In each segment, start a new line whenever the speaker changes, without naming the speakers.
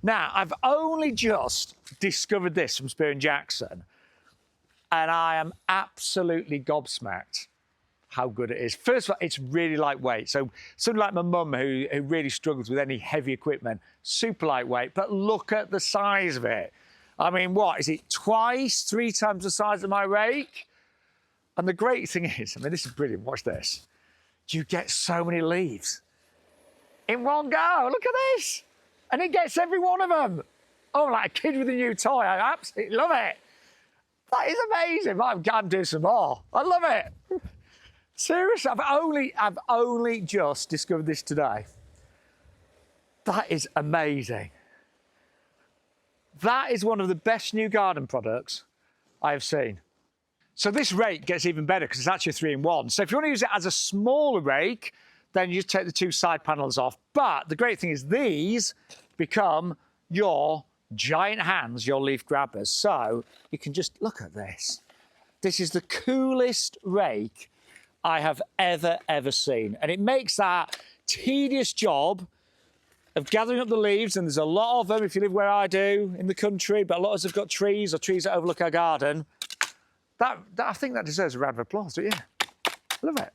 Now, I've only just discovered this from Spear & Jackson, and I am absolutely gobsmacked how good it is. First of all, it's really lightweight. So something like my mum, who really struggles with any heavy equipment, super lightweight, but look at the size of it. I mean, what, is it twice, 3 times the size of my rake? And the great thing is, I mean, this is brilliant, watch this. You get so many leaves in one go, look at this. And it gets every one of them. Oh, like a kid with a new toy, I absolutely love it. That is amazing. I'm doing some more. I love it. Seriously, I've only just discovered this today. That is amazing. That is one of the best new garden products I have seen. So this rake gets even better because it's actually a 3-in-1. So if you want to use it as a smaller rake, then you just take the 2 side panels off. But the great thing is these become your giant hands, your leaf grabbers. So you can just look at this. This is the coolest rake I have ever seen. And it makes that tedious job of gathering up the leaves, and there's a lot of them if you live where I do in the country, but a lot of us have got trees or trees that overlook our garden. I think that deserves a round of applause, don't you? Love it.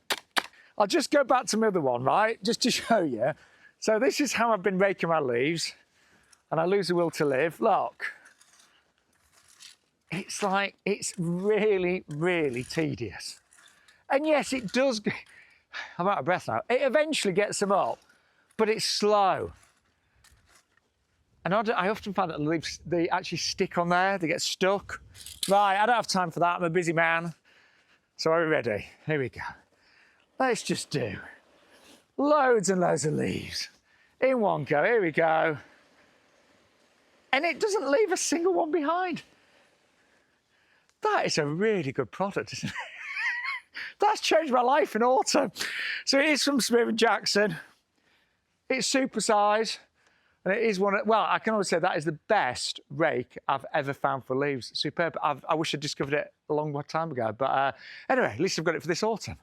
I'll just go back to my other one, right, just to show you. So this is how I've been raking my leaves, and I lose the will to live. Look. It's like, it's really, really tedious. And yes, it does, I'm out of breath now. It eventually gets them up, but it's slow. And I often find that the leaves, they actually stick on there, they get stuck. Right, I don't have time for that, I'm a busy man. So are we ready? Here we go. Let's just do loads and loads of leaves in one go. Here we go. And it doesn't leave a single one behind. That is a really good product, isn't it? That's changed my life in autumn. So it is from Spear & Jackson. It's super size. And it is one of, well, I can always say that is the best rake I've ever found for leaves. Superb. I wish I'd discovered it a long time ago. But anyway, at least I've got it for this autumn.